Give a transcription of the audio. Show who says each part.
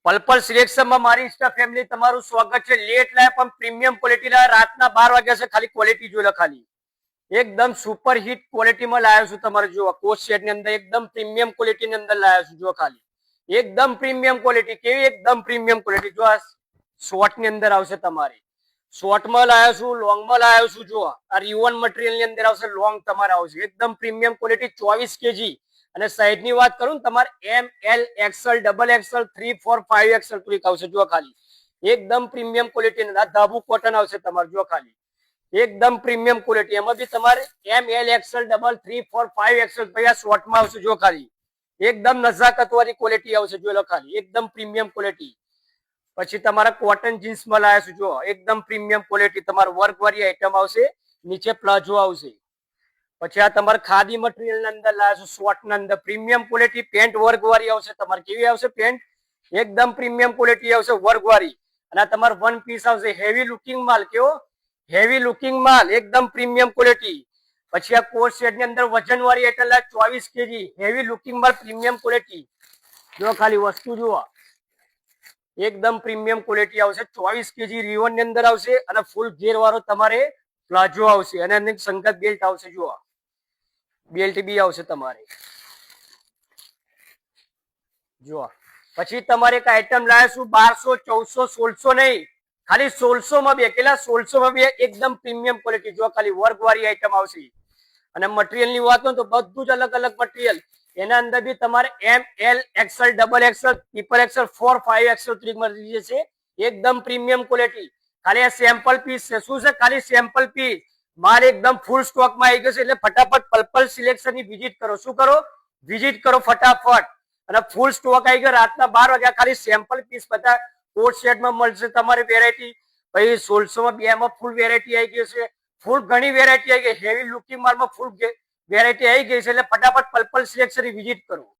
Speaker 1: પલ્પલ સિલેક્શનમાં મારી Insta family તમારું સ્વાગત છે. લેટ લાય પણ પ્રીમિયમ ક્વોલિટીના રાતના 12 વાગ્યા છે. ખાલી ક્વોલિટી જોઈ લો. ખાલી એકદમ સુપર હિટ ક્વોલિટીમાં લાવ્યો છું. તમારે જો કોટ સેટ ની અંદર એકદમ પ્રીમિયમ ક્વોલિટી ની અંદર લાવ્યો છું. જો ખાલી એકદમ પ્રીમિયમ ક્વોલિટી. કેવી એકદમ પ્રીમિયમ ક્વોલિટી. જો આ શોર્ટ ની અંદર આવશે. તમારે શોર્ટમાં લાવ્યો છું, લોંગમાં લાવ્યો છું. જો આ રિવન મટીરિયલ ની અંદર આવશે. લોંગ તમારે આવશે એકદમ પ્રીમિયમ ક્વોલિટી 24 kg. અને સાઈઝ ની વાત કરું ને તમારે M, L, XL, double XL, 3, 4, 5 XL સુધી આવશે. જો ખાલી એકદમ પ્રીમિયમ ક્વોલિટી. આ ધાબુ કોટન આવશે તમારે. જો ખાલી એકદમ પ્રીમિયમ ક્વોલિટી. એમાં બી તમારે M, L, XL, double, 3, 4, 5 XL ભાઈ આ શોર્ટમાં આવશે. જો ખાલી એકદમ નજાકત વાળી ક્વોલિટી આવશે. જો ખાલી એકદમ પ્રીમિયમ ક્વોલિટી. પછી તમારા કોટન જીન્સમાં લાવ્યા છું. જો એકદમ પ્રીમિયમ ક્વોલિટી. તમારે વર્ક વાળી આઈટમ આવશે. નીચે પ્લાઝો આવશે. પછી આ તમારે ખાદી મટીરિયલ ની અંદર લાવ્યા છું. શોર્ટ ની અંદર પ્રીમિયમ ક્વોલિટી. પેન્ટ વર્ક વાળી આવશે. તમારે કેવી આવશે પેન્ટ? એકદમ પ્રીમિયમ ક્વોલિટી આવશે વર્ક વાળી. અને આ તમારે વન પીસ આવશે. હેવી લુકિંગ માલ. કેવો હેવી લુકિંગ માલ. એકદમ પ્રીમિયમ ક્વોલિટી. પછી આ કોટ સેટ ની અંદર વજન વાળી આઈટમ 24 kg. હેવી લુકિંગ માલ પ્રીમિયમ ક્વોલિટી. જો ખાલી વસ્તુ જુઓ એકદમ પ્રીમિયમ ક્વોલિટી આવશે. 24 kg રિવન ની અંદર આવશે. અને ફૂલ ઘેર વાળો તમારે પ્લાઝો આવશે. અને અંદર સંગત બેલ્ટ આવશે. જુઓ બેલ્ટ બી આવશે તમારે. જુઓ પછી તમારે એક આઈટમ લાવીશું 1200, 1400, 1600 નહીં, ખાલી 1600 માં બે. કેટલા? 1600 માં બે. એકદમ પ્રીમિયમ ક્વોલિટી. જો ખાલી વર્ક વાળી આઈટમ આવશે. અને મટીરિયલ ની વાત કરું તો બધું જ અલગ અલગ મટીરિયલ. એના અંદર બી તમારે M, L, XL, double XL, triple XL, 4, 5 XL સુધી મળી જશે. એકદમ પ્રીમિયમ ક્વોલિટી. ખાલી આ સેમ્પલ પીસ છે. શું છે? ખાલી સેમ્પલ પીસ. માલ એકદમ ફૂલ સ્ટોકમાં આવી ગયો છે. એટલે ફટાફટ પલ્પલ સિલેક્શન ની વિઝિટ કરો. શું કરો? વિઝિટ કરો ફટાફટ. અને ફૂલ સ્ટોક આવી ગયો. રાતના 12 વાગ્યા. ખાલી સેમ્પલ પીસ બધા કોટ સેટમાં મળશે તમારે વેરાયટી. પછી 1600 માં બે માં ફૂલ વેરાયટી આવી ગઈ છે. ફૂલ ઘણી વેરાયટી આવી ગઈ. હેવી લુકિંગ માલમાં ફૂલ વેરાયટી આવી ગઈ છે. એટલે ફટાફટ પલ્પલ સિલેક્શન ની વિઝિટ કરો.